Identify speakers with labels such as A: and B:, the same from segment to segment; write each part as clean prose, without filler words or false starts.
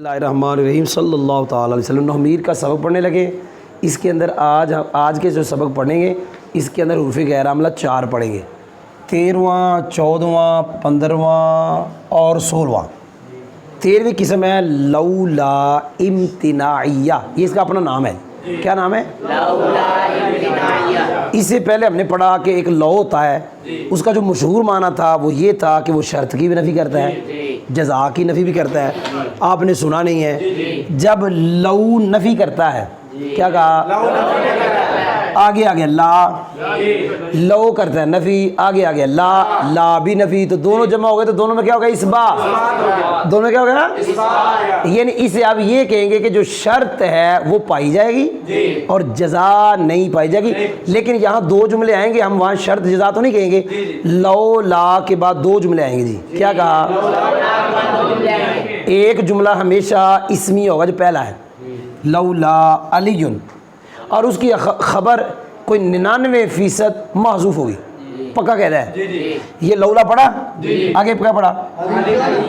A: اللہ الرحمن الرحیم صلی اللہ تعالیٰ علیہ وسلم نحمیر کا سبق پڑھنے لگے۔ اس کے اندر آج کے جو سبق پڑھیں گے اس کے اندر حروف غیر عاملہ 4 پڑھیں گے، 13واں، 14واں، 15واں اور 16واں۔ 13ویں قسم ہے لولا امتناعیہ، یہ اس کا اپنا نام ہے۔ کیا نام ہے؟ لولا امتناعیہ۔ اس سے پہلے ہم نے پڑھا کہ ایک لو ہوتا ہے، اس کا جو مشہور معنی تھا وہ یہ تھا کہ وہ شرط کی بھی نفی کرتا ہے، جزا کی نفی بھی کرتا ہے۔ آپ نے سنا نہیں ہے، جب لو نفی کرتا ہے کیا کہا؟ آگے آگے لا، لو کرتا ہے نفی، آگے آگے لا، لا بھی نفی، تو دونوں جمع ہو گئے، تو دونوں میں کیا ہوگا؟ اثبات۔ دونوں میں کیا ہوگا؟ یعنی اسے آپ یہ کہیں گے کہ جو شرط ہے وہ پائی جائے گی اور جزا نہیں پائی جائے گی۔ لیکن یہاں 2 جملے آئیں گے، ہم وہاں شرط جزا تو نہیں کہیں گے، لو لا کے بعد 2 جملے آئیں گے۔ جی کیا کہا؟ ایک جملہ ہمیشہ اسمی ہوگا جو پہلا ہے، لولا علی، اور اس کی خبر کوئی 99% محذوف ہوگی، پکا کہتا ہے۔ یہ لولا پڑھا، آگے کیا پڑھا؟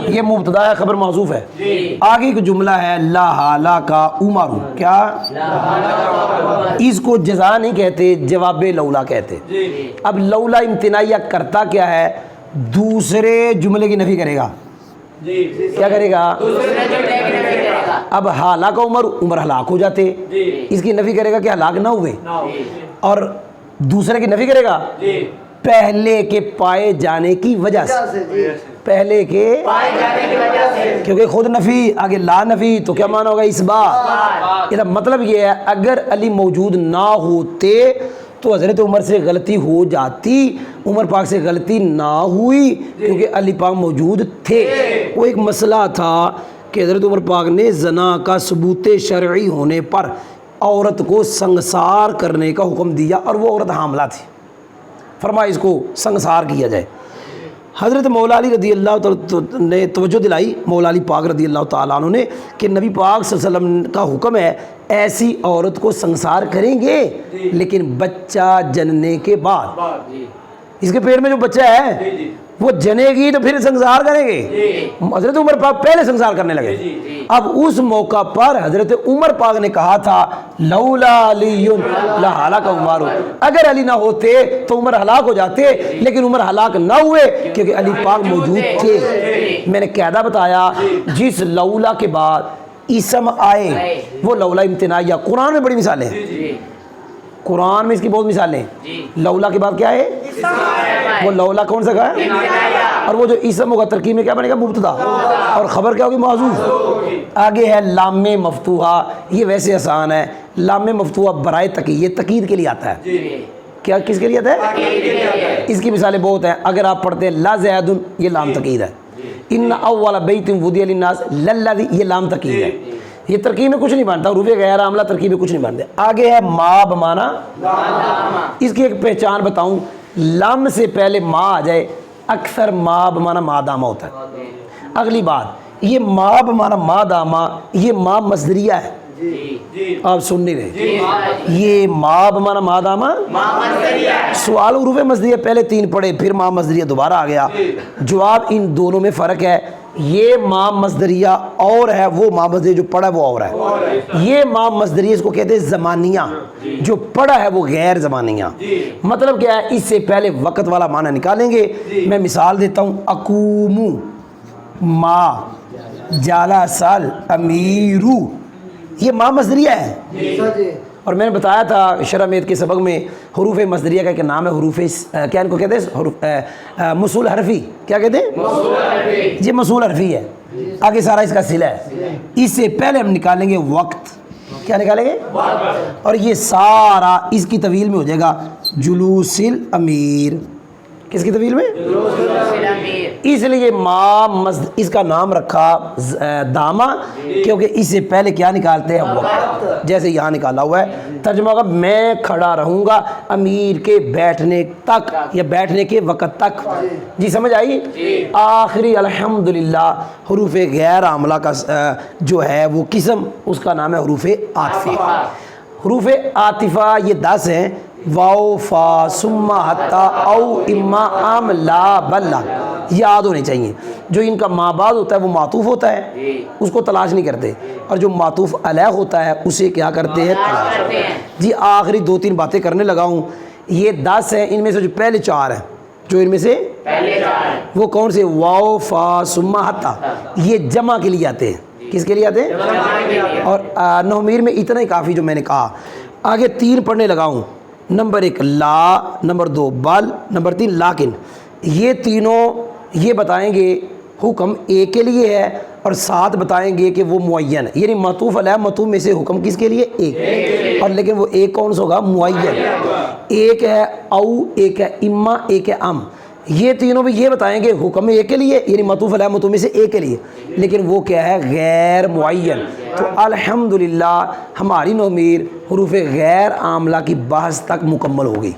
A: یہ مبتدا ہے، خبر محذوف ہے۔ آگے ایک جملہ ہے لا حالا کا عمر، کیا؟ اس کو جزا نہیں کہتے، جواب لولا کہتے۔ اب لولا امتناعیہ کرتا کیا ہے؟ دوسرے جملے کی نفی کرے گا۔ کیا کرے گا؟ اب ہلاک عمر ہلاک ہو جاتے، اس کی نفی کرے گا کہ ہلاک نہ ہوئے، اور دوسرے کی نفی کرے گا پہلے کے پائے جانے کی وجہ سے، پہلے کے پائے جانے کی وجہ سے، کیونکہ خود نفی آگے لا نفی، تو کیا معنی ہوگا؟ اثبات۔ یہ مطلب یہ ہے اگر علی موجود نہ ہوتے تو حضرت عمر سے غلطی ہو جاتی، عمر پاک سے غلطی نہ ہوئی کیونکہ علی پاک موجود تھے۔ وہ ایک مسئلہ تھا کہ حضرت عمر پاک نے زنا کا ثبوت شرعی ہونے پر عورت کو سنگسار کرنے کا حکم دیا، اور وہ عورت حاملہ تھی، فرمایا اس کو سنگسار کیا جائے۔ حضرت مولا علی رضی اللہ تعالیٰ نے توجہ دلائی، مولا علی پاک رضی اللہ تعالیٰ عنہ نے، کہ نبی پاک صلی اللہ علیہ وسلم کا حکم ہے ایسی عورت کو سنگسار کریں گے لیکن بچہ جننے کے بعد، اس کے پیٹ میں جو بچہ ہے وہ جنے گی تو پھر سنگسار کریں گے۔ حضرت عمر پاک پہلے سنگسار کرنے لگے۔ اب اس موقع پر حضرت عمر پاک نے کہا تھا لولا علی لہلک عمر، اگر علی نہ ہوتے تو عمر ہلاک ہو جاتے، لیکن عمر ہلاک نہ ہوئے کیونکہ علی پاک موجود تھے۔ میں نے قاعدہ بتایا، جس لولا کے بعد اسم آئے وہ لولا امتناعیہ۔ قرآن میں بڑی مثالیں ہیں، قرآن میں اس کی بہت مثالیں ہیں۔ لولا کے بعد کیا ہے؟ وہ لولا کون سا کا ہے؟ اور وہ جو اسم ہوگا ترکیب میں کیا بنے گا؟ مبتدا، اور خبر کیا ہوگی؟ محذوف۔ آگے ہے لام مفتوحہ، یہ ویسے آسان ہے، لام مفتوحہ برائے تقید، یہ تقید کے لیے آتا ہے۔ کیا کس کے لیے آتا ہے؟ اس کی مثالیں بہت ہیں۔ اگر آپ پڑھتے ہیں لا زید، یہ لام تقید ہے۔ ان اول بیت وضع للناس للذی، یہ لام تقید ہے۔ یہ ترکیب میں کچھ نہیں بنتا، حروف غیر عاملہ ترکیب میں کچھ نہیں بنتے۔ آگے ہے ما بمانا، اس کی ایک پہچان بتاؤں، لام سے پہلے ما آ جائے اکثر ما بمانا ما دامہ ہوتا ہے۔ اگلی بات، یہ ما بمانا ما دامہ، یہ ما مصدریہ ہے، آپ سن نہیں رہے، یہ ما بمانا ما دامہ سوال حروف مصدریہ پہلے 3 پڑھے، پھر ما مصدریہ دوبارہ آ گیا۔ جواب ان دونوں میں فرق ہے، یہ ما مصدریہ اور ہے، وہ ما مصدریہ جو پڑھا ہے وہ اور ہے۔ یہ ما مصدریہ اس کو کہتے ہیں زمانیہ، جو پڑھا ہے وہ غیر زمانیہ۔ مطلب کیا ہے؟ اس سے پہلے وقت والا معنی نکالیں گے۔ میں مثال دیتا ہوں، اقومو ما جالسال امیرو، یہ ما مصدریہ ہے۔ اور میں نے بتایا تھا شرح میت کے سبق میں، حروف مصدریہ کا ایک نام ہے حروف، کیا ان کو کہتے ہیں؟ حروف موصول حرفی۔ کیا کہتے ہیں؟ یہ موصول حرفی ہے، آگے سارا اس کا صلہ ہے۔ اس سے پہلے ہم نکالیں گے وقت، کیا نکالیں گے؟ اور یہ سارا اس کی طویل میں ہو جائے گا جلوس الامیر۔ کس کی طویل میں؟ اس لیے ما اس کا نام رکھا دامہ، کیونکہ اس سے پہلے کیا نکالتے ہیں؟ وقت، جیسے یہاں نکالا ہوا ہے۔ ترجمہ ہوگا میں کھڑا رہوں گا امیر کے بیٹھنے تک، یا بیٹھنے کے وقت تک۔ جی سمجھ آئی؟ آخری الحمدللہ حروف غیر عاملہ کا جو ہے وہ قسم، اس کا نام ہے حروف عاطفہ۔ حروف عاطفہ یہ 10 ہیں، واو فا ثم حتی او اما ام لا بل۔ یاد ہونے چاہیے. جو ان کا ما بعد ہوتا ہے وہ معطوف ہوتا ہے, اس کو تلاش نہیں کرتے, اور جو معطوف علیہ ہوتا ہے اسے کیا کرتے ہیں, تلاش کرتے ہیں. جی آخری 2-3 باتیں کرنے لگا ہوں. یہ 10 ہیں, ان میں سے جو پہلے 4 ہیں, جو ان میں سے پہلے 4 ہیں وہ کون سے؟ واو فا ثم حتی, یہ جمع کے لیے آتے ہیں. کس کے لیے آتے ہیں؟ اور نومیر میں اتنا ہی کافی جو میں نے کہا. آگے 3 پڑھنے لگا ہوں. نمبر 1 لا, نمبر 2 بل, نمبر 3 لیکن. یہ تینوں یہ بتائیں گے حکم ایک کے لیے ہے, اور ساتھ بتائیں گے کہ وہ معین ہے. یعنی معطوف علیہ معطوف میں سے حکم کس کے لیے؟ ایک. اور لیکن وہ ایک کون سا ہوگا؟ معین. ایک ہے او, ایک ہے اما, ایک ہے ام. یہ تینوں بھی یہ بتائیں گے حکم ایک کے لیے, یعنی معطوف علیہ معطوف میں سے ایک کے لیے, لیکن وہ کیا ہے؟ غیر معین. تو الحمدللہ ہماری نومیر حروف غیر عاملہ کی بحث تک مکمل ہو گئی.